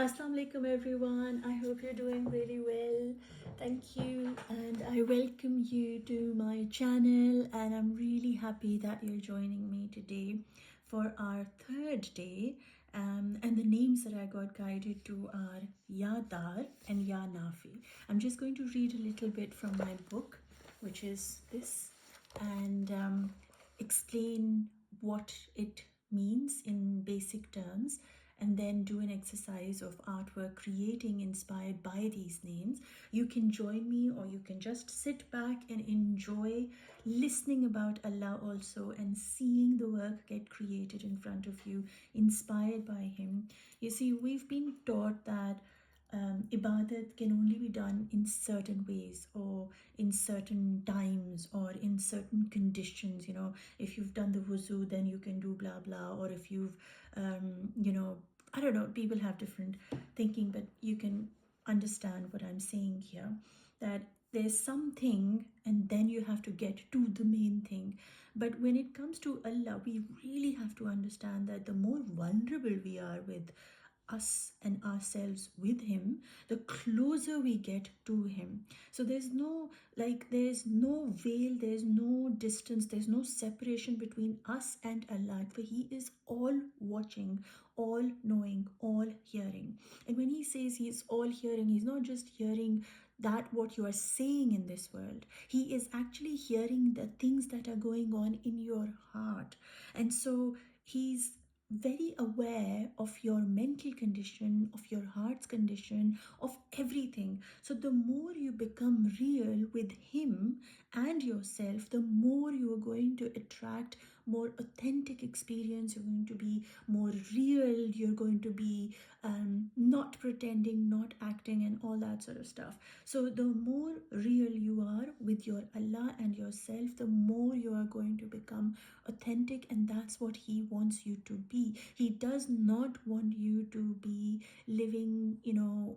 Assalamu alaikum everyone. I hope you're doing really well. Thank you, and I welcome you to my channel, and I'm really happy that you're joining me today for our third day. And the names that I got guided to are Ya Darr and Ya Nafi. I'm just going to read a little bit from my book, which is this, and explain what it means in basic terms, and then do an exercise of artwork creating inspired by these names. You can join me, or you can just sit back and enjoy listening about Allah also, and seeing the work get created in front of you, inspired by Him. You see, we've been taught that Ibadat can only be done in certain ways, or in certain times, or in certain conditions. If you've done the wuzu, then you can do blah blah, or if you've I don't know, people have different thinking, but you can understand what I'm saying here, that there's something and then you have to get to the main thing. But when it comes to Allah, we really have to understand that the more vulnerable we are with us and ourselves with Him, the closer we get to Him. So there's no veil, there's no distance, there's no separation between us and Allah, for He is all watching, all knowing, all hearing. And when He says He is all hearing, He's not just hearing that what you are saying in this world. He is actually hearing the things that are going on in your heart. And so He's very aware of your mental condition, of your heart's condition, of everything. So the more you become real with Him and yourself, the more you are going to attract more authentic experience. You're going to be more real. You're going to be not pretending, not acting, and all that sort of stuff. So the more real you are with your Allah and yourself, the more you are going to become authentic, and that's what He wants you to be. He does not want you to be living,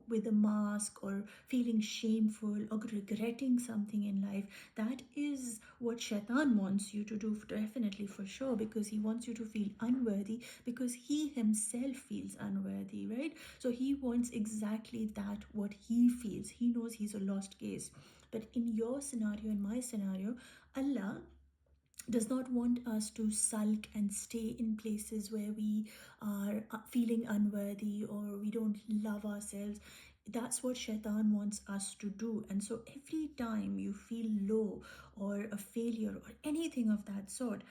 with a mask, or feeling shameful, or regretting something in life. That is what Shaitan wants you to do, definitely, for sure, because he wants you to feel unworthy, because he himself feels unworthy, right? So he wants exactly that, what he feels. He knows he's a lost case. But in your scenario, in my scenario, Allah does not want us to sulk and stay in places where we are feeling unworthy, or we don't love ourselves. That's what Shaitan wants us to do. And so every time you feel low, or a failure, or anything of that sort,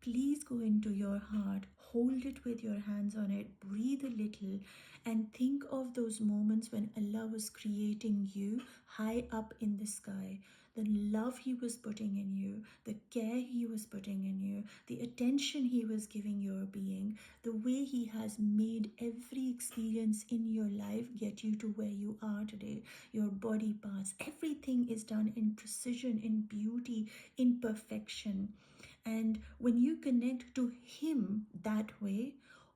please go into your heart, hold it with your hands on it, breathe a little, and think of those moments when Allah was creating you high up in the sky. The love He was putting in you, the care He was putting in you, the attention He was giving your being, the way He has made every experience in your life get you to where you are today. Your body parts, everything is done in precision, in beauty, in perfection. And when you connect to Him that way,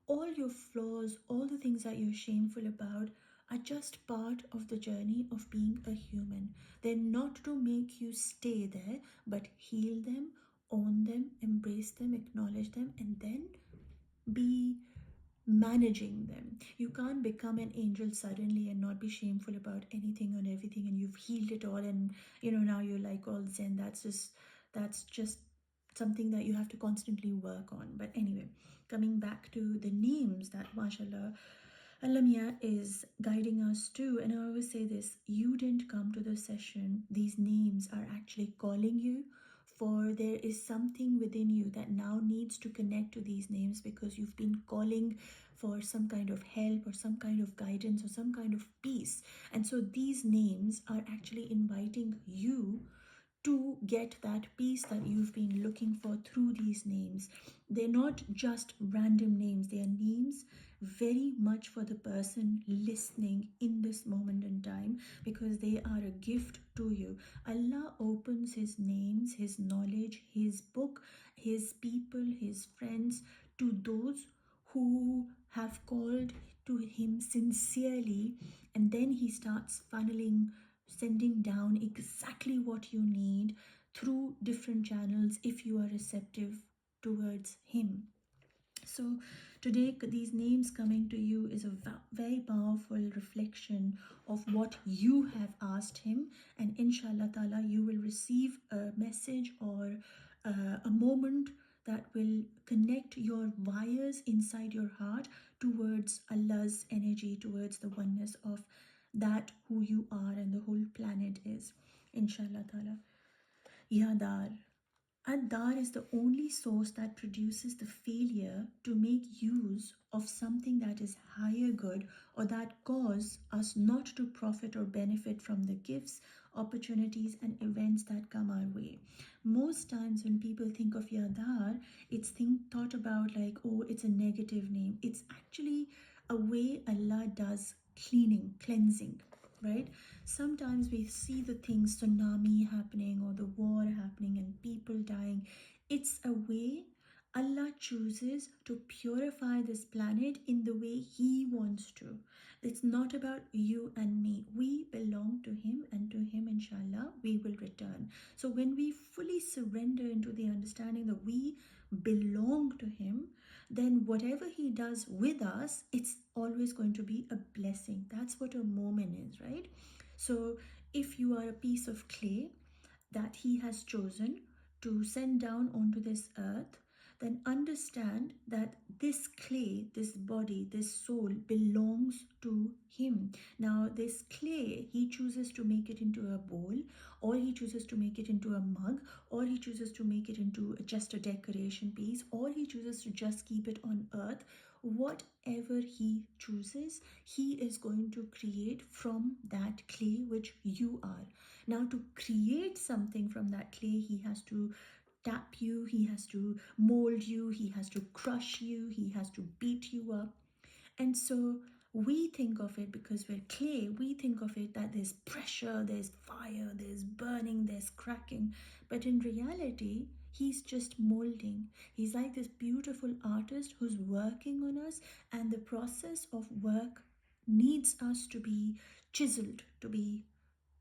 all your flaws, all the things that you're shameful about, are just part of the journey of being a human. They're not to make you stay there, but heal them, own them, embrace them, acknowledge them, and then be managing them. You can't become an angel suddenly and not be shameful about anything and everything, and you've healed it all, and now you're like all zen. That's just something that you have to constantly work on. But anyway, coming back to the names that, mashallah, Allah Mia is guiding us to. And I always say this: you didn't come to the session, these names are actually calling you, for there is something within you that now needs to connect to these names, because you've been calling for some kind of help, or some kind of guidance, or some kind of peace. And so these names are actually inviting you to get that peace that you've been looking for through these names. They're not just random names, they are names very much for the person listening in this moment in time, because they are a gift to you. Allah opens His names, His knowledge, His book, His people, His friends, to those who have called to Him sincerely, and then He starts funneling, sending down exactly what you need through different channels if you are receptive towards Him. So today, these names coming to you is a very powerful reflection of what you have asked him, and inshallah ta'ala you will receive a message or a moment that will connect your wires inside your heart towards Allah's energy, towards the oneness of that who you are and the whole planet is, inshallah ta'ala. Ya Darr. And Darr is the only source that produces the failure to make use of something that is higher good or that cause us not to profit or benefit from the gifts, opportunities, and events that come our way. Most times when people think of Ya Darr, it's thought about like, oh, it's a negative name. It's actually a way Allah does cleaning, cleansing, right? Sometimes we see the things, tsunami happening or the war happening and people dying. It's a way Allah chooses to purify this planet in the way He wants to. It's not about you and me. We belong to Him, and to Him, inshallah, we will return. So when we fully surrender into the understanding that we belong to Him, then whatever He does with us, it's always going to be a blessing. That's what a moment is, right? So if you are a piece of clay that He has chosen to send down onto this earth, then understand that this clay, this body, this soul belongs to Him. Now, this clay, He chooses to make it into a bowl, or He chooses to make it into a mug, or He chooses to make it into just a decoration piece, or He chooses to just keep it on earth. Whatever He chooses, He is going to create from that clay which you are. Now, to create something from that clay, He has to tap you, He has to mold you, He has to crush you, He has to beat you up. And so we think of it, because we're clay, we think of it that there's pressure, there's fire, there's burning, there's cracking. But in reality, He's just molding. He's like this beautiful artist who's working on us, and the process of work needs us to be chiseled, to be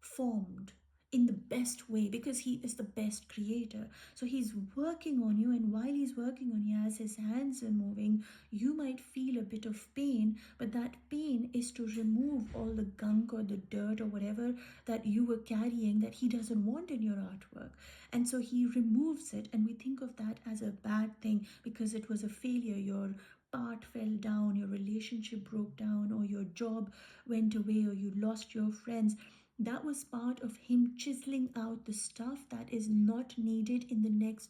formed in the best way, because He is the best creator. So He's working on you, and while He's working on you, as His hands are moving, you might feel a bit of pain, but that pain is to remove all the gunk or the dirt or whatever that you were carrying that He doesn't want in your artwork. And so He removes it, and we think of that as a bad thing because it was a failure. Your part fell down, your relationship broke down, or your job went away, or you lost your friends. That was part of Him chiseling out the stuff that is not needed in the next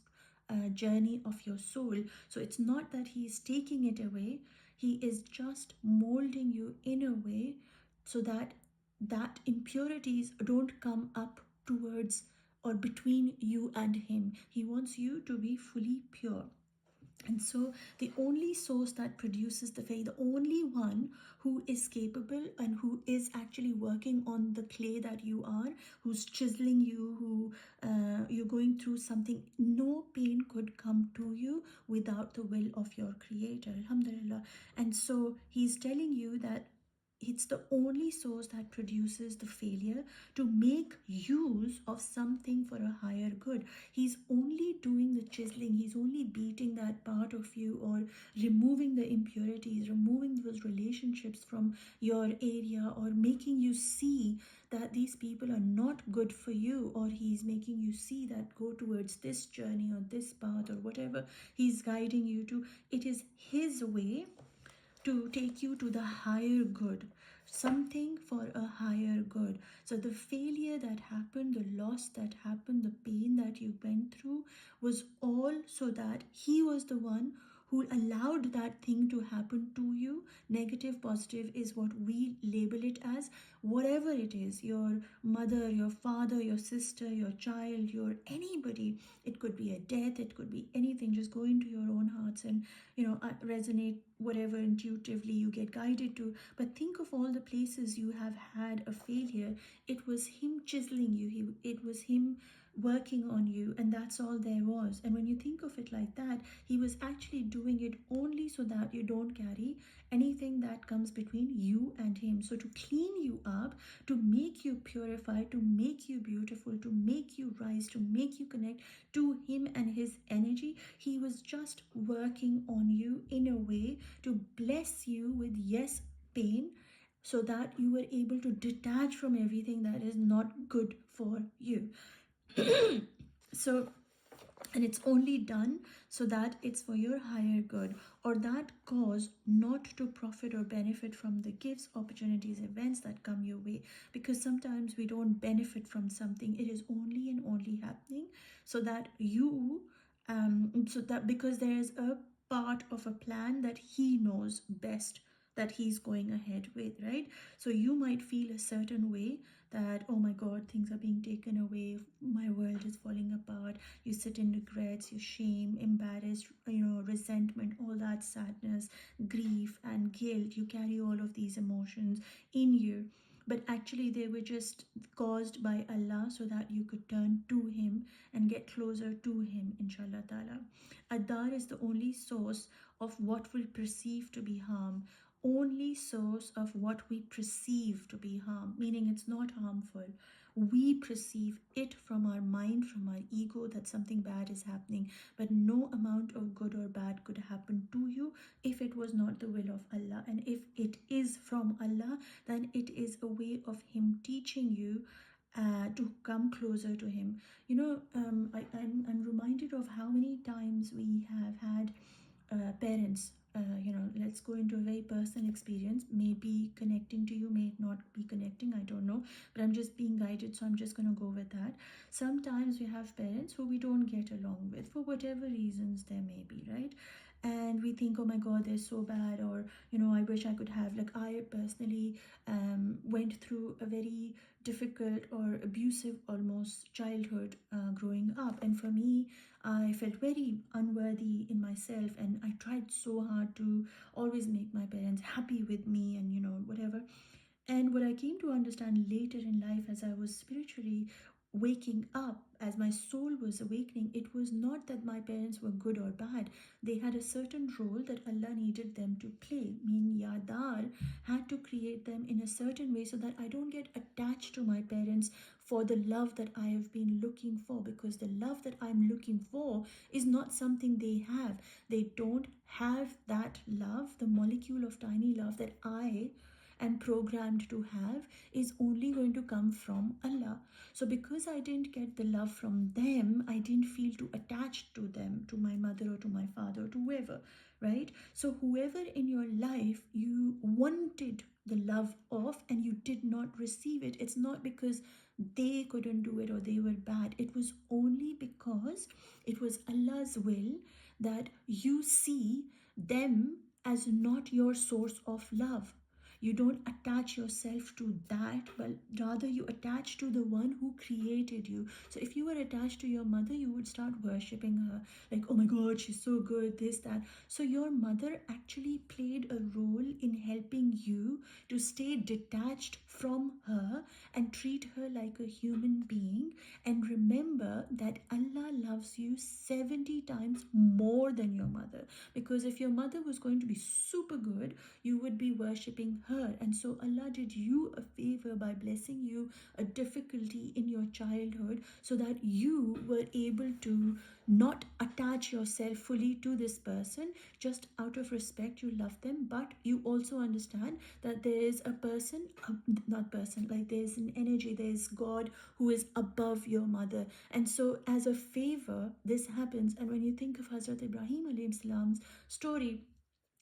journey of your soul. So it's not that He is taking it away, He is just molding you in a way so that that impurities don't come up towards or between you and Him. He wants you to be fully pure. And so the only source that produces the faith, the only one who is capable and who is actually working on the clay that you are, who's chiseling you, who you're going through something, no pain could come to you without the will of your Creator. Alhamdulillah. And so He's telling you that it's the only source that produces the failure to make use of something for a higher good. He's only doing the chiseling, He's only beating that part of you, or removing the impurities, removing those relationships from your area, or making you see that these people are not good for you, or He's making you see that go towards this journey or this path or whatever He's guiding you to. It is His way to take you to the higher good, something for a higher good. So the failure that happened, the loss that happened, the pain that you went through was all so that He was the one who allowed that thing to happen to you. Negative, positive is what we label it as. Whatever it is, your mother, your father, your sister, your child, your anybody, it could be a death, it could be anything. Just go into your own hearts and resonate whatever intuitively you get guided to. But think of all the places you have had a failure. It was Him chiseling you. It was Him working on you, and that's all there was. And when you think of it like that, he was actually doing it only so that you don't carry anything that comes between you and him. So to clean you up, to make you purify, to make you beautiful, to make you rise, to make you connect to him and his energy, he was just working on you in a way to bless you with, yes, pain, so that you were able to detach from everything that is not good for you. So, and it's only done so that it's for your higher good, or that cause not to profit or benefit from the gifts, opportunities, events that come your way. Because sometimes we don't benefit from something, it is only and only happening so that you so that because there is a part of a plan that he knows best, that he's going ahead with, right? So you might feel a certain way, that oh my god, things are being taken away, my world is falling apart. You sit in regrets, you shame, embarrassed, resentment, all that sadness, grief and guilt. You carry all of these emotions in you, but actually they were just caused by Allah so that you could turn to him and get closer to him, inshallah ta'ala. Adar is the only source of what we perceive to be harm, only source of what we perceive to be harm, meaning it's not harmful. We perceive it from our mind, from our ego, that something bad is happening, but no amount of good or bad could happen to you if it was not the will of Allah. And if it is from Allah, then it is a way of him teaching you to come closer to him. I'm reminded of how many times we have had parents, let's go into a very personal experience, maybe connecting to you, may not be connecting, I don't know, but I'm just being guided, so I'm just going to go with that. Sometimes we have parents who we don't get along with for whatever reasons there may be, right? And we think, oh my god, they're so bad, or I wish I could have, like, I personally went through a very difficult or abusive almost childhood growing up, and for me, I felt very unworthy in myself, and I tried so hard to always make my parents happy with me, and whatever. And what I came to understand later in life, as I was spiritually waking up, as my soul was awakening, it was not that my parents were good or bad. They had a certain role that Allah needed them to play. Mean Yadar had to create them in a certain way so that I don't get attached to my parents for the love that I have been looking for, because the love that I'm looking for is not something they have. They don't have that love, the molecule of tiny love that I and programmed to have, is only going to come from Allah. So because I didn't get the love from them, I didn't feel too attached to them, to my mother or to my father or to whoever, right? So whoever in your life you wanted the love of and you did not receive it, it's not because they couldn't do it or they were bad. It was only because it was Allah's will that you see them as not your source of love. You don't attach yourself to that, but rather you attach to the one who created you. So if you were attached to your mother, you would start worshipping her, like, oh my god, she's so good, this, that. So your mother actually played a role in helping you to stay detached from her and treat her like a human being, and remember that Allah loves you 70 times more than your mother. Because if your mother was going to be super good, you would be worshipping her. And so Allah did you a favor by blessing you a difficulty in your childhood so that you were able to not attach yourself fully to this person. Just out of respect, you love them, but you also understand that there is a person, not person, like there's an energy, there's God who is above your mother. And so as a favor, this happens. And when you think of Hazrat Ibrahim alayhi salam's story,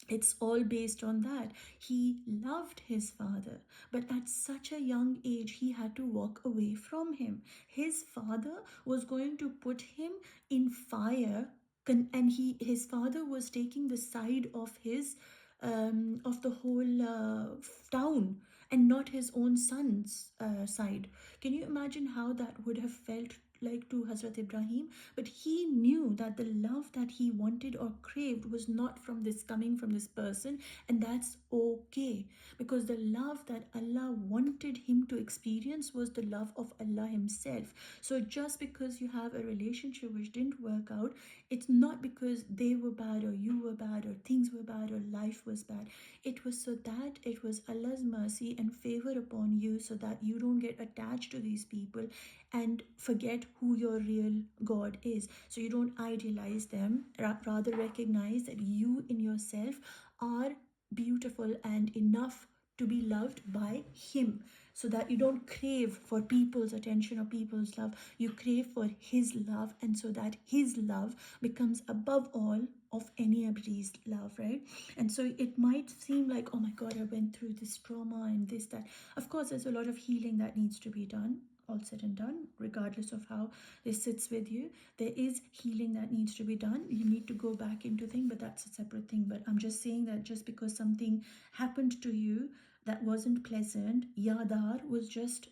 it's all based on that. He loved his father, but at such a young age, he had to walk away from him. His father was going to put him in fire, and his father was taking the side of the whole town, and not his own son's side. Can you imagine how that would have felt like to Hazrat Ibrahim, but he knew that the love that he wanted or craved was not from this, coming from this person, and that's okay, because the love that Allah wanted him to experience was the love of Allah himself. So just because you have a relationship which didn't work out, it's not because they were bad or you were bad or things were bad or life was bad. It was so that it was Allah's mercy and favor upon you, so that you don't get attached to these people and forget who your real God is. So you don't idealize them, rather recognize that you in yourself are beautiful and enough to be loved by him, so that you don't crave for people's attention or people's love. You crave for his love, and so that his love becomes above all of anybody's love, right? And so it might seem like, oh my God, I went through this trauma and this, that. Of course, there's a lot of healing that needs to be done, all said and done, regardless of how this sits with you. There is healing that needs to be done. You need to go back into things, but that's a separate thing. But I'm just saying that just because something happened to you that wasn't pleasant, Ya Darr was just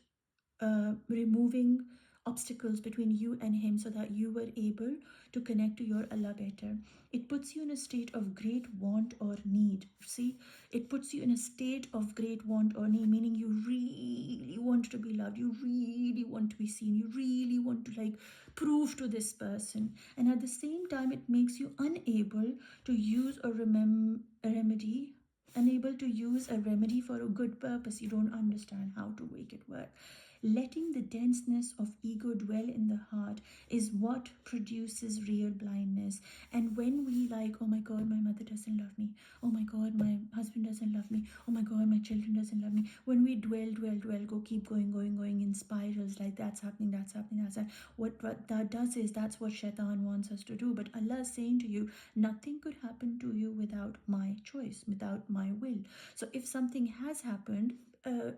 removing obstacles between you and him, so that you were able to connect to your Allah better. It puts you in a state of great want or need. See, it puts you in a state of great want or need, meaning you really want to be loved, you really want to be seen, you really want to like prove to this person, and at the same time it makes you unable to use a remedy, unable to use a remedy for a good purpose. You don't understand how to make it work. Letting the denseness of ego dwell in the heart is what produces real blindness. And when we like, oh my God, my mother doesn't love me, oh my God, my husband doesn't love me, oh my God, my children doesn't love me, when we dwell, go keep going in spirals, like that's happening, that's happening. What that does is, that's what shaitan wants us to do. But Allah is saying to you, nothing could happen to you without my choice, without my will. So if something has happened,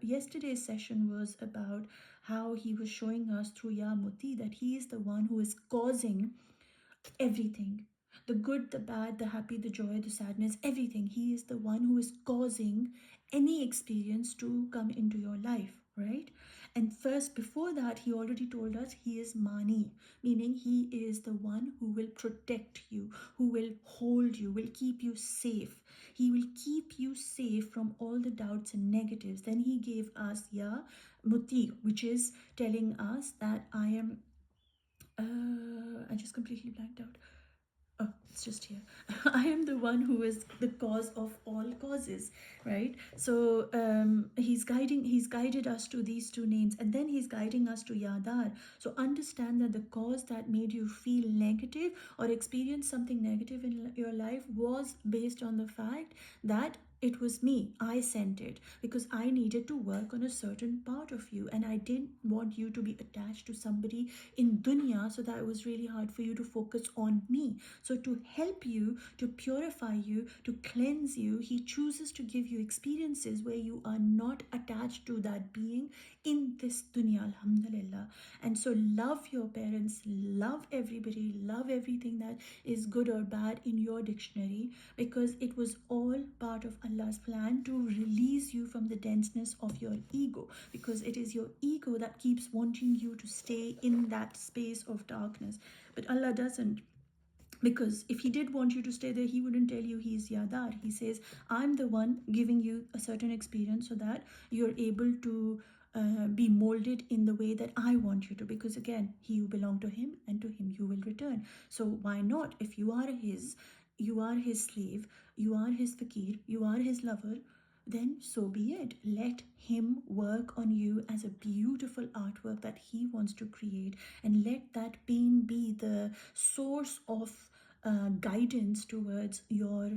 yesterday's session was about how he was showing us through Ya Muti that he is the one who is causing everything, the good, the bad, the happy, the joy, the sadness, everything. He is the one who is causing any experience to come into your life, right? And first, before that, he already told us he is Mani, meaning he is the one who will protect you, who will hold you, will keep you safe. He will keep you safe from all the doubts and negatives. Then he gave us Ya Muti, which is telling us that I am, I just completely blanked out. Oh, it's just here. I am the one who is the cause of all causes, right? So he's guided us to these two names, and then he's guiding us to Ya Darr. So understand that the cause that made you feel negative or experience something negative in your life was based on the fact that it was me. I sent it because I needed to work on a certain part of you, and I didn't want you to be attached to somebody in dunya, so that it was really hard for you to focus on me. So to help you, to purify you, to cleanse you, he chooses to give you experiences where you are not attached to that being in this dunya, alhamdulillah. And so love your parents, love everybody, love everything that is good or bad in your dictionary, because it was all part of Allah's plan to release you from the denseness of your ego, because it is your ego that keeps wanting you to stay in that space of darkness. But Allah doesn't. Because if he did want you to stay there, he wouldn't tell you he's Ya Darr. He says, I'm the one giving you a certain experience so that you're able to be molded in the way that I want you to. Because again, you belong to him, and to him you will return. So why not? If you are his slave, you are his fakir, you are his lover, then so be it. Let him work on you as a beautiful artwork that he wants to create, and let that pain be the source of guidance towards your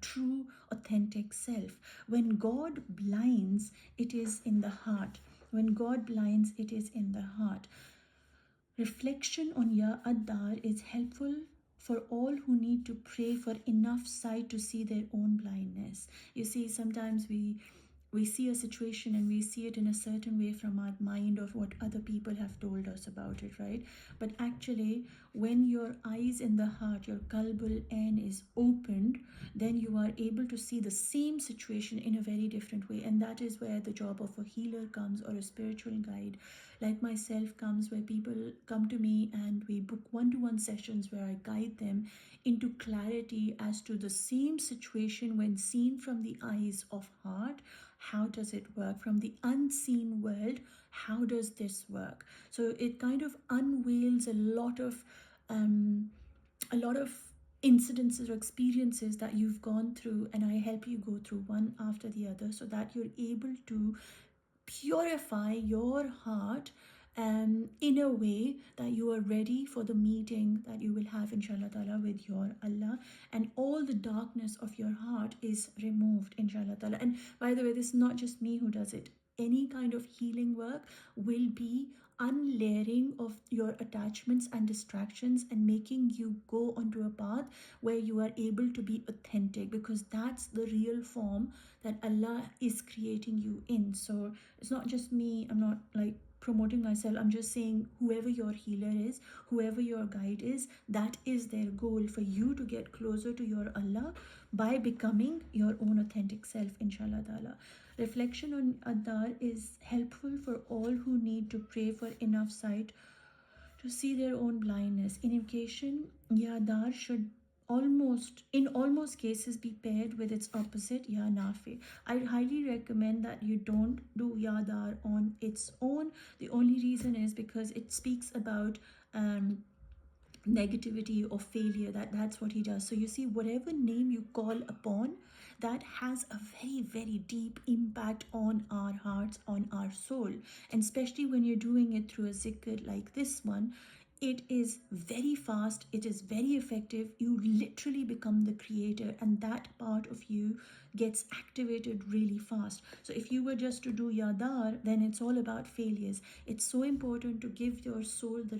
true, authentic self. When God blinds, it is in the heart. When God blinds, it is in the heart. Reflection on Ya Darr is helpful for all who need to pray for enough sight to see their own blindness. You see, sometimes we we see a situation and we see it in a certain way from our mind of what other people have told us about it, right? But actually, when your eyes in the heart, your qalbul ain is opened, then you are able to see the same situation in a very different way. And that is where the job of a healer comes, or a spiritual guide like myself comes, where people come to me and we book one-to-one sessions where I guide them into clarity as to the same situation when seen from the eyes of heart. How does it work from the unseen world? How does this work? So it kind of unveils um, a lot of incidences or experiences that you've gone through, and I help you go through one after the other so that you're able to purify your heart in a way that you are ready for the meeting that you will have inshallah ta'ala with your Allah, and all the darkness of your heart is removed inshallah ta'ala. And by the way, this is not just me who does it. Any kind of healing work will be unlayering of your attachments and distractions and making you go onto a path where you are able to be authentic, because that's the real form that Allah is creating you in. So it's not just me, I'm not like promoting myself, I'm just saying whoever your healer is, whoever your guide is, that is their goal, for you to get closer to your Allah by becoming your own authentic self inshallah ta'ala. Reflection on Darr is helpful for all who need to pray for enough sight to see their own blindness. In invocation, Ya Darr should in almost cases be paired with its opposite, Ya Nafi. I highly recommend that you don't do Ya Darr on its own. The only reason is because it speaks about negativity or failure. That's what he does. So you see, whatever name you call upon, that has a very, very deep impact on our hearts, on our soul. And especially when you're doing it through a zikr like this one, it is very fast, it is very effective. You literally become the creator, and that part of you gets activated really fast. So if you were just to do Ya Darr, then it's all about failures. It's so important to give your soul the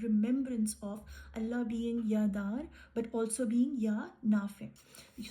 remembrance of Allah being Ya Darr, but also being Ya Nafi.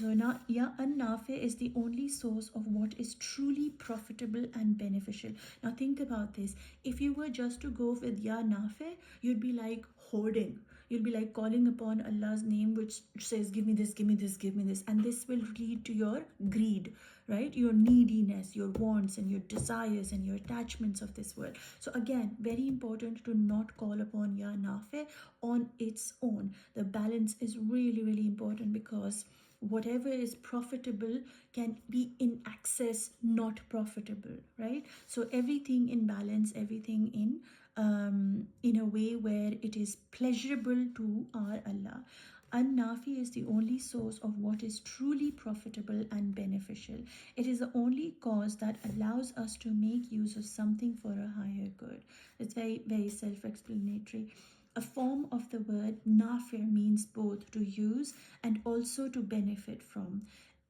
So now Ya Nafi is the only source of what is truly profitable and beneficial. Now think about this. If you were just to go with Ya Nafi, you'd be like hoarding. You'll be like calling upon Allah's name, which says, give me this, give me this, give me this. And this will lead to your greed, right? Your neediness, your wants and your desires and your attachments of this world. So again, very important to not call upon Ya Nafi on its own. The balance is really, really important, because whatever is profitable can be in excess not profitable, right? So everything in balance, everything in a way where it is pleasurable to our Allah. An-Nafi is the only source of what is truly profitable and beneficial. It is the only cause that allows us to make use of something for a higher good. It's very, very self-explanatory. A form of the word nafir means both to use and also to benefit from.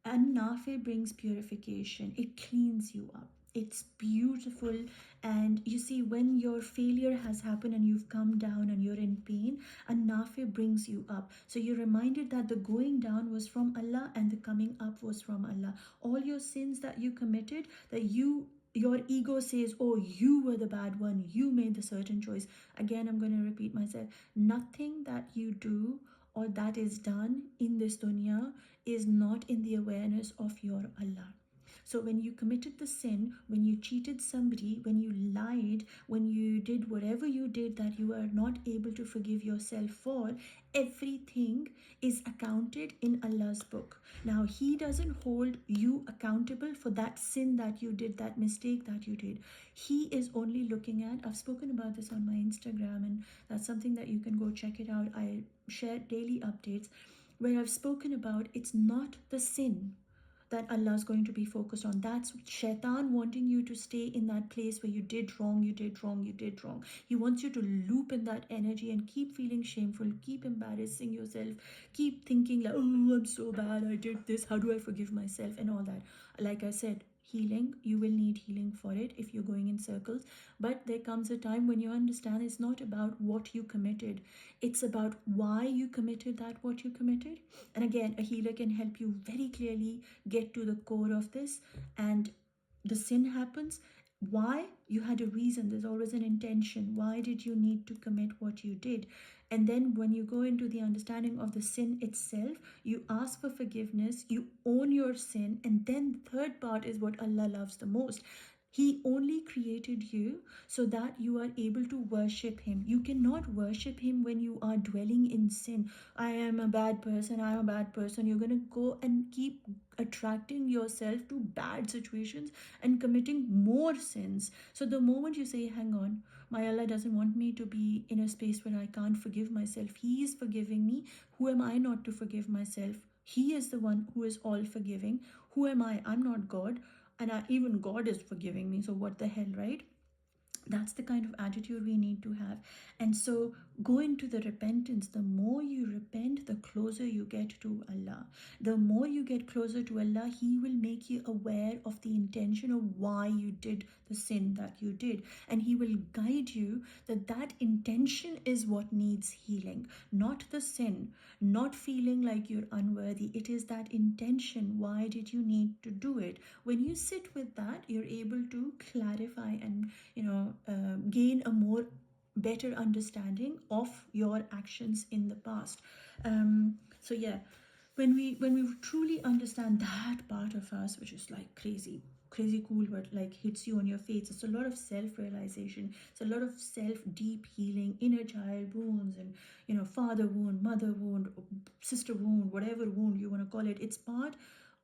And nafir brings purification. It cleans you up. It's beautiful. And you see, when your failure has happened and you've come down and you're in pain, and nafir brings you up. So you're reminded that the going down was from Allah and the coming up was from Allah. All your sins that you committed, that your ego says, oh, you were the bad one, you made the certain choice. Again, I'm going to repeat myself. Nothing that you do or that is done in this dunya is not in the awareness of your Allah. So when you committed the sin, when you cheated somebody, when you lied, when you did whatever you did that you are not able to forgive yourself for, everything is accounted in Allah's book. Now, He doesn't hold you accountable for that sin that you did, that mistake that you did. He is only looking at, I've spoken about this on my Instagram, and that's something that you can go check it out. I share daily updates where I've spoken about it's not the sin that Allah is going to be focused on. That's shaitan wanting you to stay in that place where you did wrong, you did wrong, you did wrong. He wants you to loop in that energy and keep feeling shameful, keep embarrassing yourself, keep thinking like, oh, I'm so bad, I did this, how do I forgive myself, and all that. Like I said, healing, you will need healing for it if you're going in circles. But there comes a time when you understand it's not about what you committed, it's about why you committed what you committed. And again, a healer can help you very clearly get to the core of this. And the sin happens, why? You had a reason. There's always an intention. Why did you need to commit what you did? And then when you go into the understanding of the sin itself, you ask for forgiveness, you own your sin, and then the third part is what Allah loves the most. He only created you so that you are able to worship Him. You cannot worship Him when you are dwelling in sin. I am a bad person, I am a bad person. You're going to go and keep attracting yourself to bad situations and committing more sins. So the moment you say, hang on, my Allah doesn't want me to be in a space where I can't forgive myself. He is forgiving me. Who am I not to forgive myself? He is the one who is all forgiving. Who am I? I'm not God. And even God is forgiving me. So what the hell, right? That's the kind of attitude we need to have. And so go into the repentance. The more you repent, the closer you get to Allah. The more you get closer to Allah, He will make you aware of the intention of why you did the sin that you did, and He will guide you that that intention is what needs healing, not the sin, not feeling like you're unworthy. It is that intention. Why did you need to do it? When you sit with that, you're able to clarify and gain a more better understanding of your actions in the past. So yeah, when we truly understand that part of us, which is like crazy cool, but like hits you on your face, it's a lot of self-realization, it's a lot of deep healing, inner child wounds, and father wound, mother wound, sister wound, whatever wound you want to call it. It's part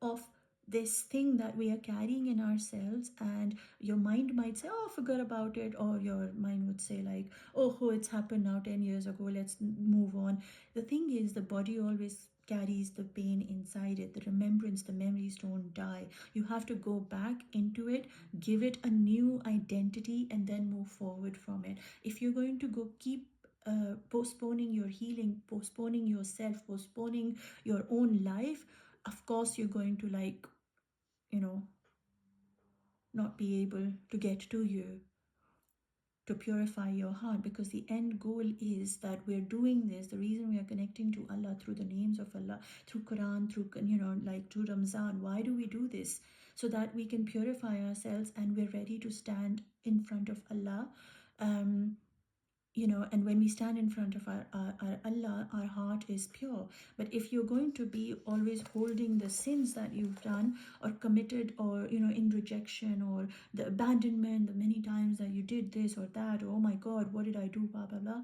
of this thing that we are carrying in ourselves, and your mind might say, oh, forget about it, or your mind would say like, oh, it's happened now 10 years ago, let's move on. The thing is, the body always carries the pain inside it. The remembrance, the memories don't die. You have to go back into it, give it a new identity, and then move forward from it. If you're going to go keep postponing your healing, postponing yourself, postponing your own life, of course you're going to not be able to get to you, to purify your heart, because the end goal is that we're doing this. The reason we are connecting to Allah through the names of Allah, through Quran, through through Ramzan. Why do we do this? So that we can purify ourselves and we're ready to stand in front of Allah. And when we stand in front of our Allah, our heart is pure. But if you're going to be always holding the sins that you've done or committed, or in rejection, or the abandonment, the many times that you did this or that, or, oh my God, what did I do, blah blah blah,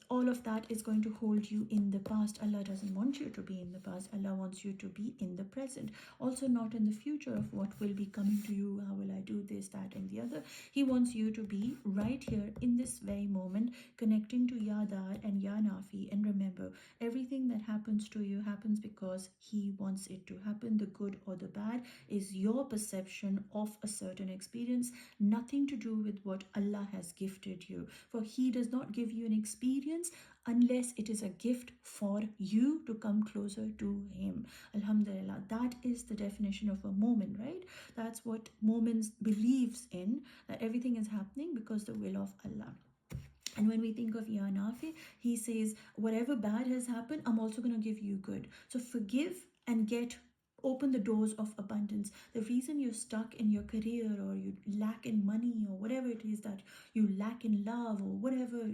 all of that is going to hold you in the past. Allah doesn't want you to be in the past. Allah wants you to be in the present. Also not in the future of what will be coming to you. How will I do this, that, and the other? He wants you to be right here in this very moment, connecting to Ya Darr and Ya Nafi. And remember, everything that happens to you happens because He wants it to happen. The good or the bad is your perception of a certain experience, nothing to do with what Allah has gifted you. For He does not give you an experience unless it is a gift for you to come closer to Him. Alhamdulillah, that is the definition of a moment, right? That's what moments believes in, that everything is happening because the will of Allah. And when we think of Ya Nafi, he says, whatever bad has happened, I'm also going to give you good. So forgive and open the doors of abundance. The reason you're stuck in your career, or you lack in money, or whatever it is that you lack in love, or whatever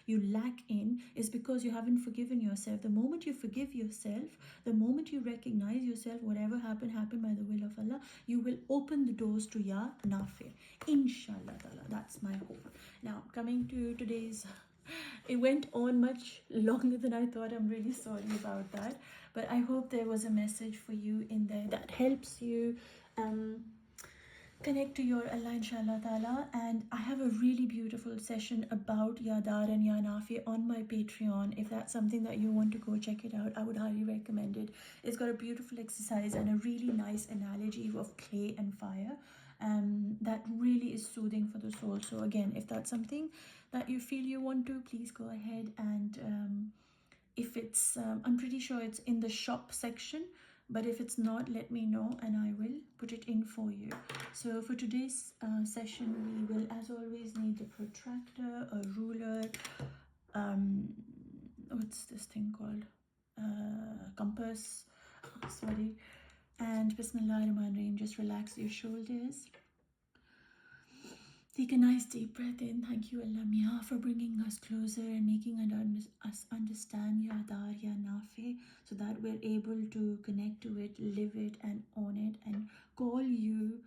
you lack in, is because you haven't forgiven yourself. The moment you forgive yourself, the moment you recognize yourself, whatever happened by the will of Allah, you will open the doors to Ya Nafi, inshallah ta'ala. That's my hope. Now, coming to today's, it went on much longer than I thought. I'm really sorry about that, but I hope there was a message for you in there that helps you connect to your Allah, inshallah ta'ala. And I have a really beautiful session about Ya Darr and Ya Nafi on my Patreon. If that's something that you want to go check it out, I would highly recommend it. It's got a beautiful exercise and a really nice analogy of clay and fire. That really is soothing for the soul. So again, if that's something that you feel you want to, please go ahead. And if it's I'm pretty sure it's in the shop section, but if it's not, let me know and I will put it in for you. So for today's session, we will, as always, need the protractor, a ruler, what's this thing called, compass, sorry, And Bismillahirrahmanirrahim, just relax your shoulders. Take a nice deep breath in. Thank you, Allah Miya, for bringing us closer and making us understand Ya Darr Ya Nafi, so that we're able to connect to it, live it, and own it, and call you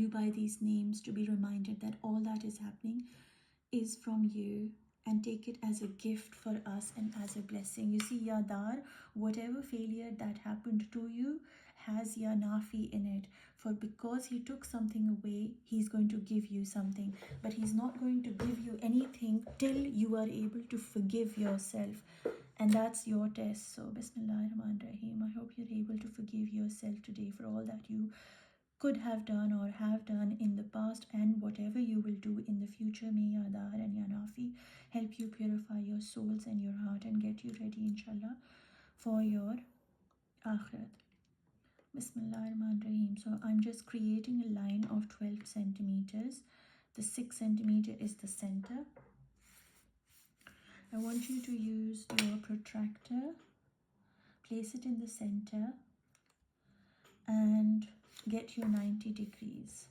by these names, to be reminded that all that is happening is from you, and take it as a gift for us and as a blessing. You see, Ya Darr, whatever failure that happened to you has Ya Nafi in it. For because he took something away, he's going to give you something. But he's not going to give you anything till you are able to forgive yourself. And that's your test. So, Bismillahirrahmanirrahim. I hope you're able to forgive yourself today for all that you could have done or have done in the past, and whatever you will do in the future. May Ya Darr and Ya Nafi help you purify your souls and your heart and get you ready, inshallah, for your akhirat. Bismillahirrahmanirrahim. So I'm just creating a line of 12 centimeters. The 6 centimeter is the center. I want you to use your protractor, place it in the center, and get your 90 degrees.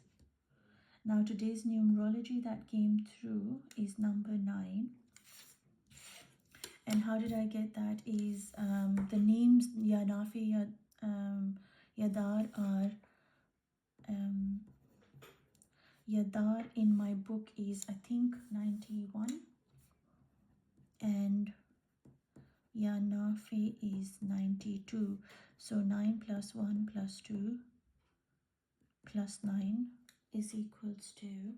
Now today's numerology that came through is number 9. And how did I get that is the names Ya Nafi, Ya Darr are Ya Darr in my book is, I think, 91, and Ya Nafi is 92. So 9 plus 1 plus 2 plus 9 is equals to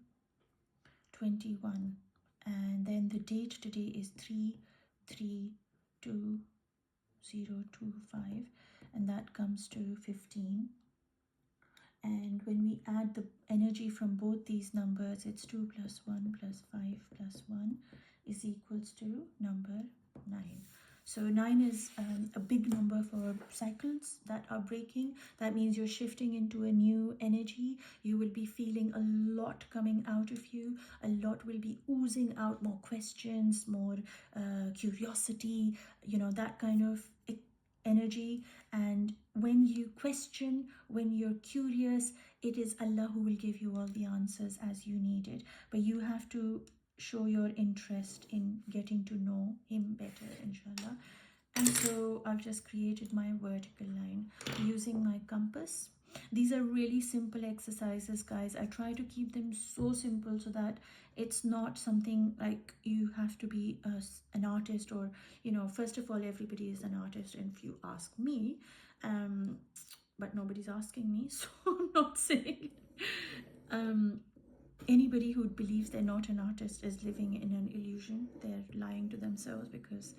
21. And then the date today is 3/3/2025, and that comes to 15. And when we add the energy from both these numbers, it's 2 plus 1 plus 5 plus 1 is equals to number 9. So 9 is a big number for cycles that are breaking. That means you're shifting into a new energy. You will be feeling a lot coming out of you. A lot will be oozing out, more questions, more curiosity, that kind of energy. And when you question, when you're curious, it is Allah who will give you all the answers as you need it. But you have to show your interest in getting to know him better, inshallah. And so I've just created my vertical line using my compass. These are really simple exercises, guys. I try to keep them so simple so that it's not something like you have to be an artist, or first of all, everybody is an artist, and if you ask me, but nobody's asking me, so I'm not saying anybody who believes they're not an artist is living in an illusion. They're lying to themselves, because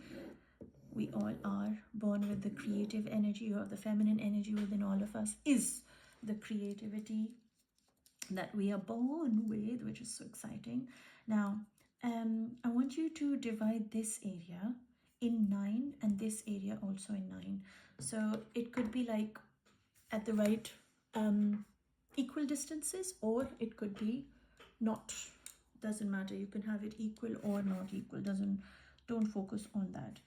we all are born with the creative energy, or the feminine energy within all of us is the creativity that we are born with, which is so exciting. Now, I want you to divide this area in 9 and this area also in 9. So it could be like at the right equal distances, or it could be not. Doesn't matter. You can have it equal or not equal. Don't focus on that,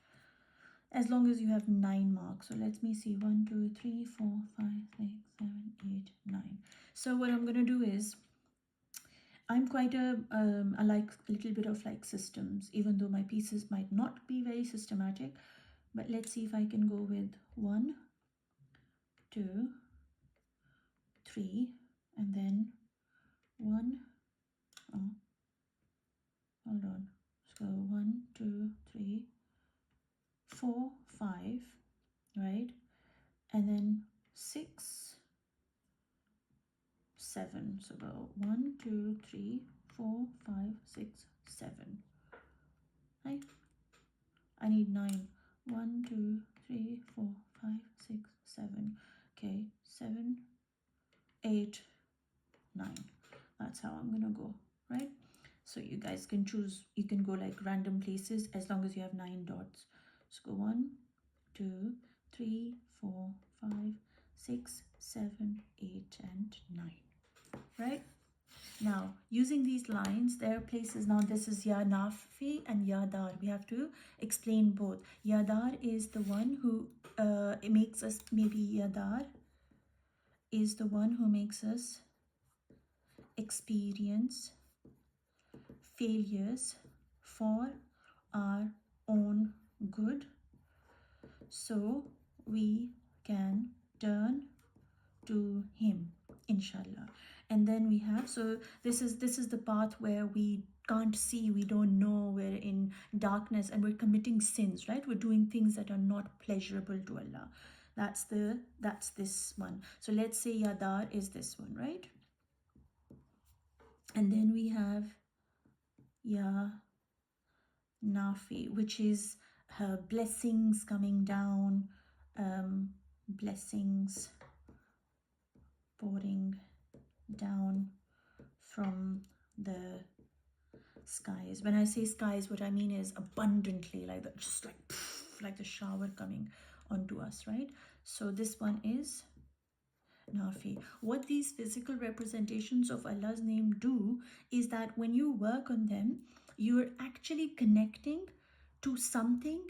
as long as you have 9 marks. So let me see, 1 2 3 4 5 6 7 8 9. So what I'm going to do is, I'm quite I like a little bit of like systems, even though my pieces might not be very systematic. But let's see if I can go with 1 2 3, and then 1, oh, hold on, so 1 2 3 4 5, right? And then 6 7. So go 1 2 3 4 5 6 7, right? I need 9. 1 2 3 4 5 6 7. Okay, 7 8 9. That's how I'm gonna go, right? So you guys can choose, you can go like random places as long as you have 9 dots. So go 1 2 3 4 5 6 7 8 and 9, right? Now using these lines, there are places. Now this is Ya Nafi and Ya Darr. We have to explain both. Ya Darr is the one who it makes us, maybe Ya Darr is the one who makes us experience failures for our own good, so we can turn to him, inshallah. And then we have, so this is the path where we can't see, we don't know, we're in darkness and we're committing sins, right? We're doing things that are not pleasurable to Allah. That's this one. So let's say Ya Darr is this one, right? And then we have Ya Nafi, which is her blessings coming down, blessings pouring down from the skies. When I say skies, what I mean is abundantly, like that, just like poof, like the shower coming onto us, right? So this one is Nafi. What these physical representations of Allah's name do is that when you work on them, you're actually connecting to something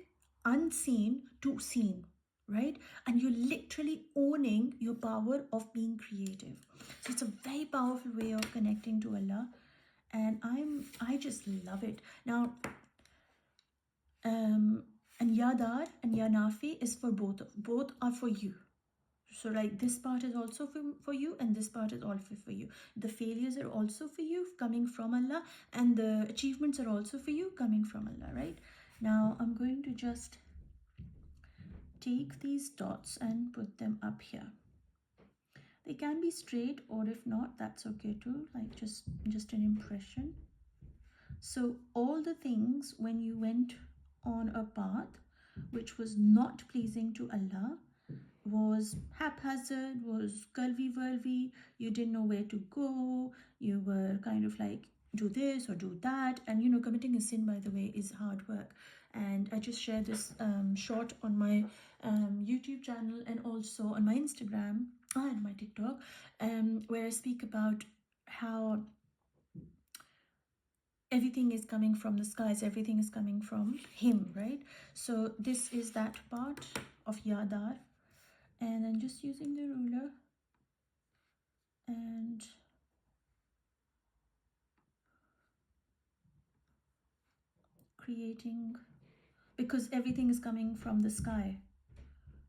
unseen to seen, right? And you're literally owning your power of being creative. So it's a very powerful way of connecting to Allah, and I just love it. Now, and Ya Darr and Ya Nafi is for both are for you. So like this part is also for you, and this part is also for you. The failures are also for you, coming from Allah, and the achievements are also for you, coming from Allah, right? Now I'm going to just take these dots and put them up here. They can be straight, or if not, that's okay too, like just an impression. So all the things when you went on a path which was not pleasing to Allah, was haphazard, was curvy-wurvy, you didn't know where to go, you were kind of like, do this or do that. And you know, committing a sin, by the way, is hard work. And I just shared this short on my YouTube channel and also on my Instagram and my TikTok, where I speak about how everything is coming from the skies, everything is coming from him, right? So this is that part of Ya Darr. And then just using the ruler and creating, because everything is coming from the sky,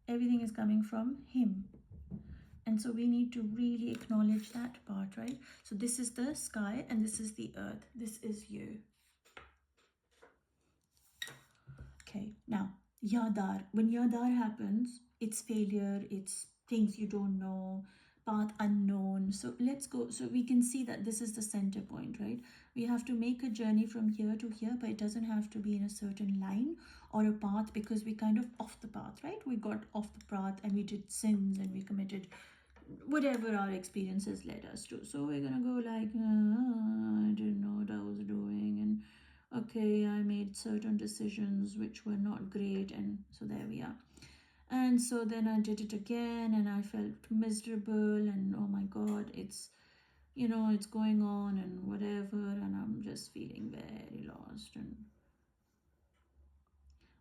everything is coming from him, and so we need to really acknowledge that part, right? So this is the sky and this is the earth, this is you. Okay, now Ya Darr, when Ya Darr happens, it's failure, it's things you don't know, path unknown. So let's go, so we can see that this is the center point, right? We have to make a journey from here to here, but it doesn't have to be in a certain line or a path, because we kind of off the path, right? We got off the path and we did sins and we committed whatever our experiences led us to. So we're gonna go like, I didn't know what I was doing, and okay, I made certain decisions which were not great, and so there we are. And so then I did it again and I felt miserable, and oh my god, it's, you know, it's going on and whatever, and I'm just feeling very lost, and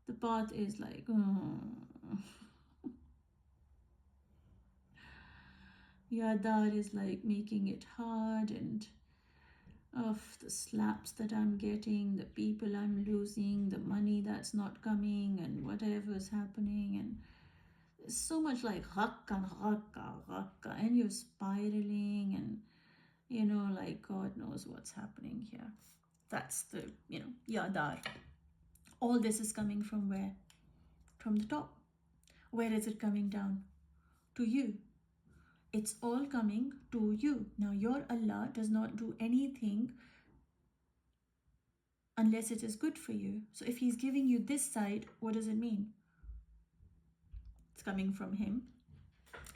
the path is like, Ya Darr is like making it hard, and of the slaps that I'm getting, the people I'm losing, the money that's not coming, and whatever's happening, and it's so much like hakka, and you're spiraling, and you know, like God knows what's happening here. That's the, you know, Ya Darr. All this is coming from where? From the top. Where is it coming down? To you. It's all coming to you. Now your Allah does not do anything unless it is good for you. So if he's giving you this side, what does it mean? It's coming from him.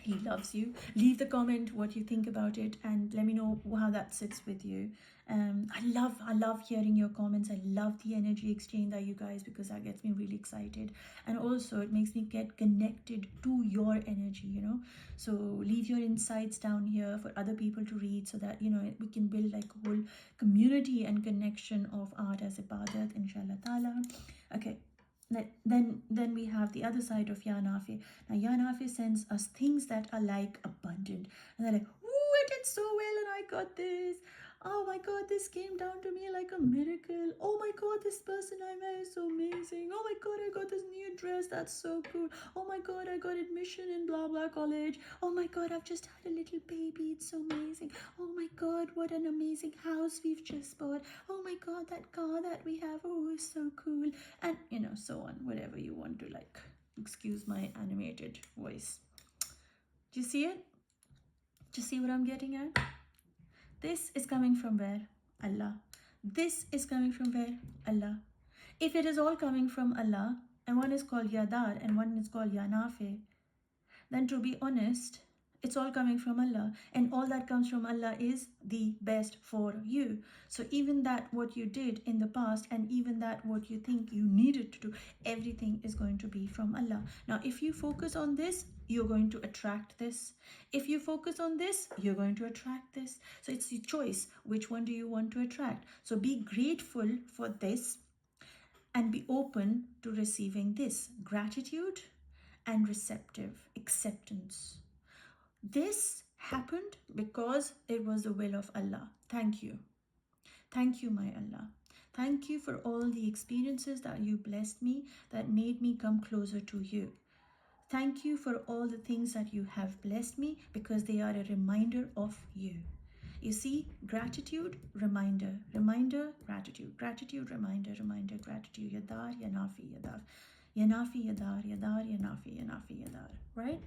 He loves you. Leave the comment what you think about it, and let me know how that sits with you. I love hearing your comments. I love the energy exchange that you guys, because that gets me really excited, and also it makes me get connected to your energy, you know. So leave your insights down here for other people to read, so that, you know, we can build like a whole community and connection of art as ibadat, inshallah ta'ala. Okay, Then we have the other side of Ya Nafi. Now Ya Nafi sends us things that are like abundant, and they're like, "Ooh, I did so well, and I got this. Oh my God, this came down to me like a miracle. Oh my God, this person I met is so amazing. Oh my God, I got this new dress. That's so cool. Oh my God, I got admission in blah blah college. Oh my God, I've just had a little baby. It's so amazing. Oh my God, what an amazing house we've just bought. Oh my God, that car that we have. Oh, is so cool." And so on, whatever you want to like. Excuse my animated voice. Do you see it? Do you see what I'm getting at? This is coming from where? Allah. This is coming from where? Allah. If it is all coming from Allah, and one is called Ya Darr and one is called Ya Nafi, then to be honest, it's all coming from Allah, and all that comes from Allah is the best for you. So even that what you did in the past, and even that what you think you needed to do, everything is going to be from Allah. Now if you focus on this, you're going to attract this. If you focus on this, you're going to attract this. So it's your choice. Which one do you want to attract? So be grateful for this and be open to receiving this. Gratitude and receptive acceptance. This happened because it was the will of Allah. Thank you. Thank you, my Allah. Thank you for all the experiences that you blessed me, that made me come closer to you. Thank you for all the things that you have blessed me, because they are a reminder of you. You see, gratitude, reminder, reminder, gratitude, gratitude, reminder, reminder, gratitude. Ya Darr Ya Nafi, Ya Darr Ya Nafi, Ya Darr Ya Darr Ya Nafi, Ya Nafi, Ya Darr. Right?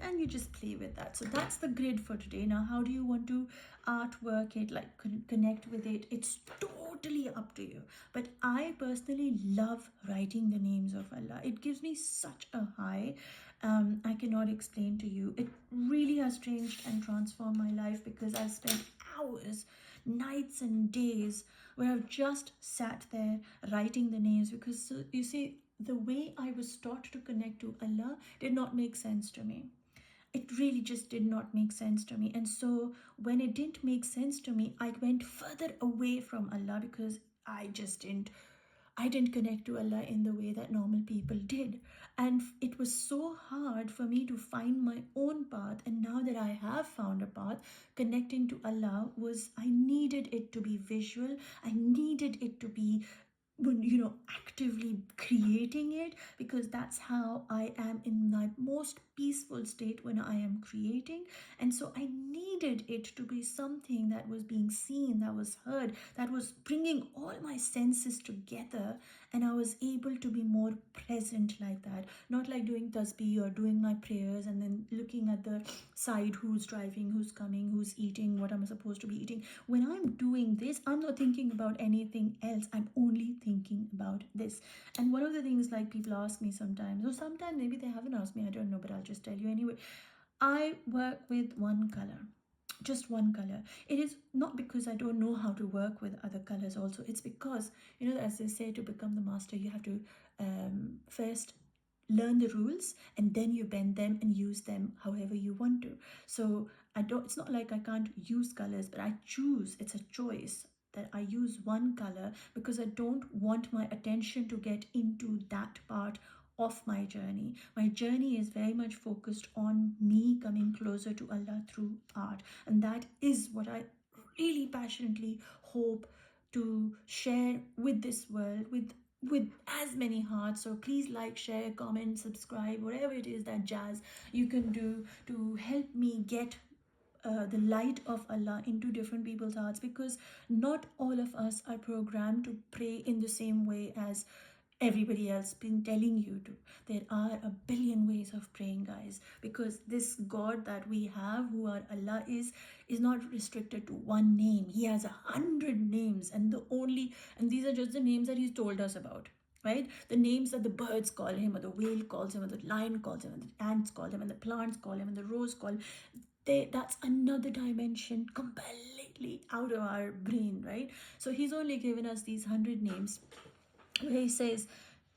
And you just play with that. So that's the grid for today. Now how do you want to artwork it, like connect with it? It's totally up to you, but I personally love writing the names of Allah. It gives me such a high. I cannot explain to you. It really has changed and transformed my life, because I've spent hours, nights and days where I've just sat there writing the names, because you see, the way I was taught to connect to Allah did not make sense to me. It really just did not make sense to me. And so when it didn't make sense to me, I went further away from Allah, because I didn't connect to Allah in the way that normal people did. And it was so hard for me to find my own path. And now that I have found a path, connecting to Allah I needed it to be visual. I needed it to be, actively creating it, because that's how I am in my most peaceful state, when I am creating. And so I needed it to be something that was being seen, that was heard, that was bringing all my senses together, and I was able to be more present like that. Not like doing tasbih or doing my prayers and then looking at the side, who's driving, who's coming, who's eating, what am I supposed to be eating. When I'm doing this, I'm not thinking about anything else. I'm only thinking about this. And one of the things, like, people ask me sometimes, or sometimes maybe they haven't asked me, I don't know, but I'll just tell you anyway. I work with one color, just one color. It is not because I don't know how to work with other colors also. It's because, as they say, to become the master, you have to first learn the rules, and then you bend them and use them however you want to. So it's not like I can't use colors, but I choose. It's a choice that I use one color, because I don't want my attention to get into that part of my journey. My journey is very much focused on me coming closer to Allah through art, and that is what I really passionately hope to share with this world, with as many hearts. So please like, share, comment, subscribe, whatever it is that jazz you can do to help me get the light of Allah into different people's hearts, because not all of us are programmed to pray in the same way as everybody else been telling you to. There are a billion ways of praying, guys, because this God that we have, who are Allah, is not restricted to one name. He has 100 names, and these are just the names that He's told us about. Right? The names that the birds call Him, or the whale calls Him, or the lion calls Him, and the ants call Him, and the plants call Him, and the rose call Him. That's another dimension completely out of our brain, right? So He's only given us these 100 names, where He says,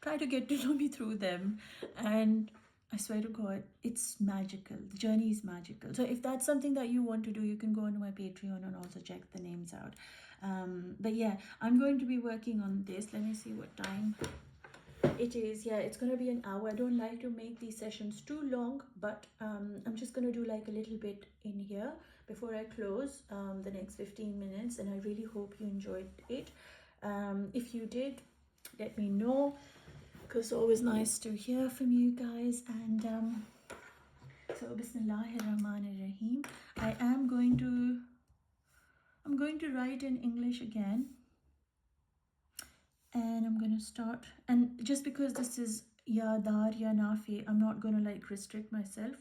try to get to know me through them. And I swear to God, it's magical. The journey is magical. So if that's something that you want to do, you can go onto my Patreon and also check the names out. But yeah, I'm going to be working on this. Let me see what time. It is, yeah, it's going to be an hour. I don't like to make these sessions too long, but I'm just going to do like a little bit in here before I close the next 15 minutes. And I really hope you enjoyed it. If you did, let me know, because it's always nice to hear from you guys. And so, Bismillahirrahmanirrahim. I'm going to write in English again. And I'm gonna start, and just because this is Ya Darr Ya Nafi, I'm not gonna like restrict myself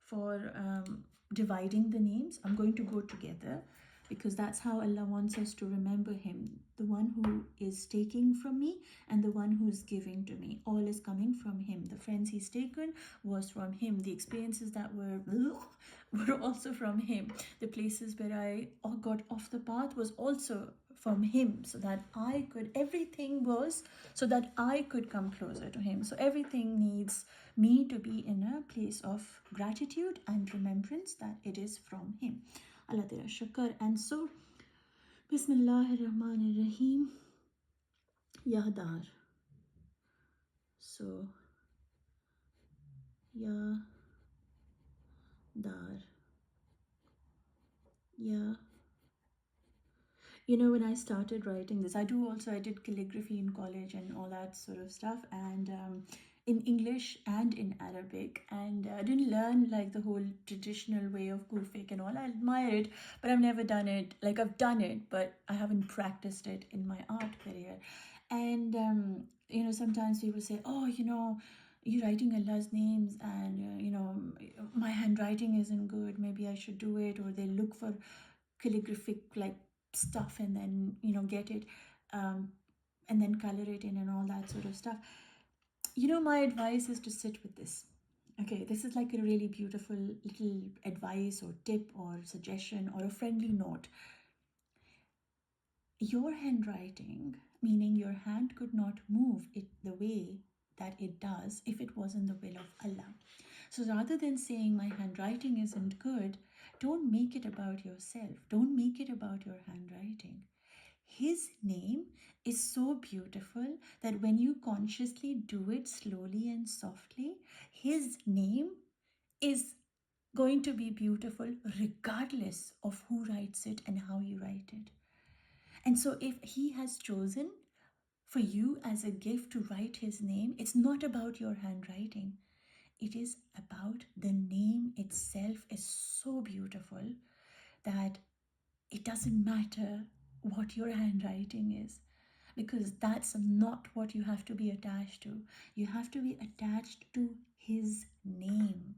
for dividing the names. I'm going to go together because that's how Allah wants us to remember Him, the one who is taking from me and the one who is giving to me. All is coming from Him. The friends He's taken was from Him. The experiences that were also from Him. The places where I got off the path was also from Him, so that I could, everything was so that I could come closer to Him. So everything needs me to be in a place of gratitude and remembrance that it is from Him. Allah Tera Shukr. And so, Bismillahirrahmanirrahim. Ya Darr. So, Ya Darr. Ya. You know, when I started writing this, I did calligraphy in college and all that sort of stuff, and in English and in Arabic, and I didn't learn like the whole traditional way of Gurfik and all. I admire it, but I've never done it. Like, I've done it, but I haven't practiced it in my art career. And you know, sometimes people say, oh, you know, you're writing Allah's names, and you know, my handwriting isn't good, maybe I should do it. Or they look for calligraphic like stuff and then, you know, get it and then color it in and all that sort of stuff. You know, my advice is to sit with this. Okay, this is like a really beautiful little advice or tip or suggestion or a friendly note. Your handwriting, meaning your hand could not move it the way that it does if it wasn't the will of Allah. So rather than saying my handwriting isn't good, don't make it about yourself. Don't make it about your handwriting. His name is so beautiful that when you consciously do it slowly and softly, His name is going to be beautiful regardless of who writes it and how you write it. And so if He has chosen for you as a gift to write His name, it's not about your handwriting. It is about the name itself is so beautiful that it doesn't matter what your handwriting is, because that's not what you have to be attached to. You have to be attached to His name.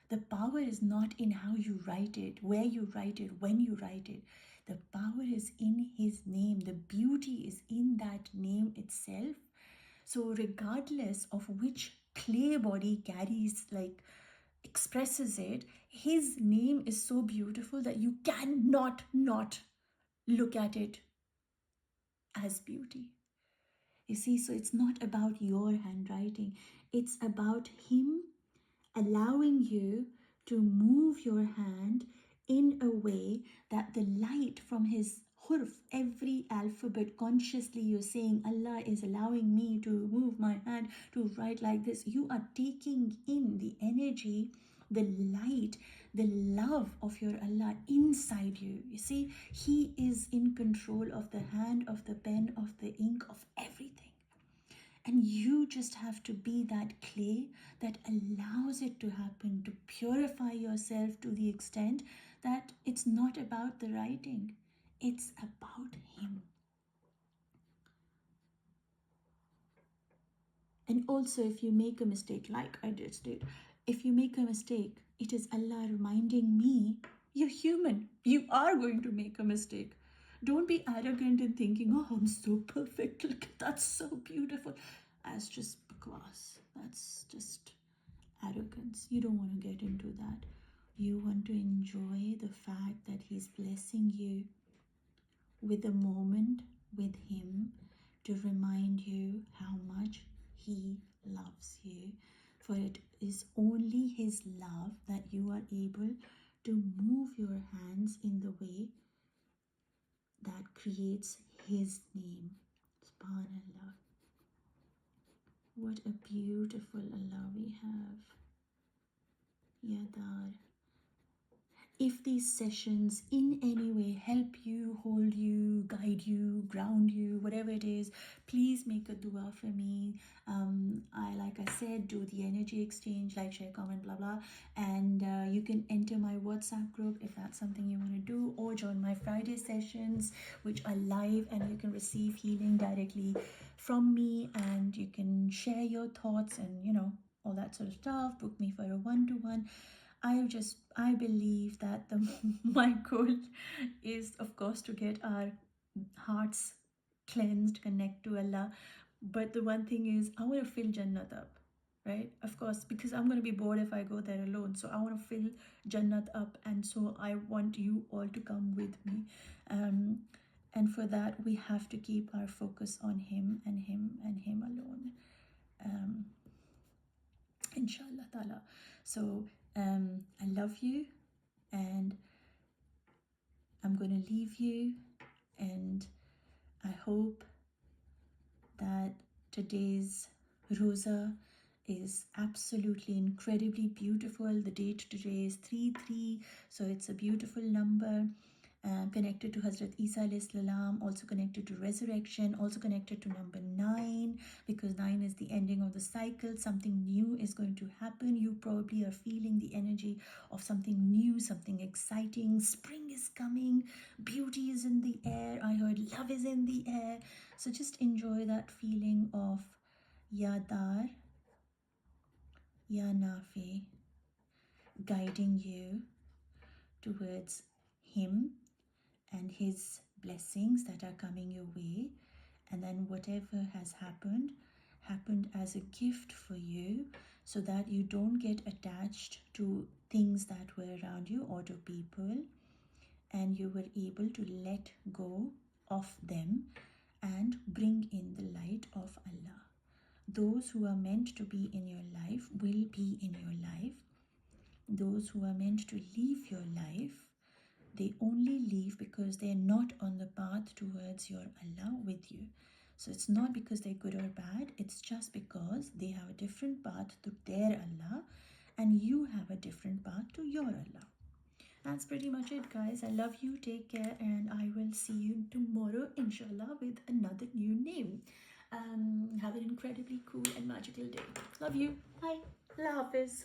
The power is not in how you write it, where you write it, when you write it. The power is in His name. The beauty is in that name itself. So regardless of which clay body carries, like, expresses it, His name is so beautiful that you cannot not look at it as beauty. You see, so it's not about your handwriting. It's about Him allowing you to move your hand in a way that the light from His hurf, every alphabet, consciously you're saying, Allah is allowing me to move my hand to write like this. You are taking in the energy, the light, the love of your Allah inside you. You see, He is in control of the hand, of the pen, of the ink, of everything. And you just have to be that clay that allows it to happen, to purify yourself to the extent that it's not about the writing, it's about Him. And also, if you make a mistake, like I just did, if you make a mistake, it is Allah reminding me, you're human. You are going to make a mistake. Don't be arrogant in thinking, oh, I'm so perfect. Look, that's so beautiful. That's just bakwas. That's just arrogance. You don't want to get into that. You want to enjoy the fact that He's blessing you with a moment with Him to remind you how much He loves you. For it is only His love that you are able to move your hands in the way that creates His name. SubhanAllah. What a beautiful Allah we have. Ya Darr. If these sessions in any way help you, hold you, guide you, ground you, whatever it is, please make a dua for me. Like I said, do the energy exchange, like, share, comment, blah blah, and you can enter my WhatsApp group if that's something you want to do, or join my Friday sessions, which are live, and you can receive healing directly from me, and you can share your thoughts and all that sort of stuff. Book me for a one-to-one. I believe that my goal is, of course, to get our hearts cleansed, connect to Allah. But the one thing is, I want to fill Jannat up, right? Of course, because I'm going to be bored if I go there alone. So I want to fill Jannat up, and so I want you all to come with me. And for that, we have to keep our focus on Him and Him and Him alone. Inshallah ta'ala. So I love you, and I'm going to leave you, and I hope that today's Rosa is absolutely incredibly beautiful. The date today is 3-3, so it's a beautiful number. Connected to Hazrat Isa alayhi salam, also connected to resurrection, also connected to number 9, because 9 is the ending of the cycle. Something new is going to happen. You probably are feeling the energy of something new, something exciting. Spring is coming, beauty is in the air. I heard love is in the air. So just enjoy that feeling of Ya Darr Ya Nafi guiding you towards Him and His blessings that are coming your way. And then whatever has happened as a gift for you, so that you don't get attached to things that were around you or to people, and you were able to let go of them and bring in the light of Allah. Those who are meant to be in your life will be in your life. Those who are meant to leave your life, they only leave because they're not on the path towards your Allah with you. So it's not because they're good or bad, it's just because they have a different path to their Allah and you have a different path to your Allah. That's pretty much it, guys. I love you, take care, and I will see you tomorrow, inshallah, with another new name. Have an incredibly cool and magical day. Love you. Bye. Allah Hafiz.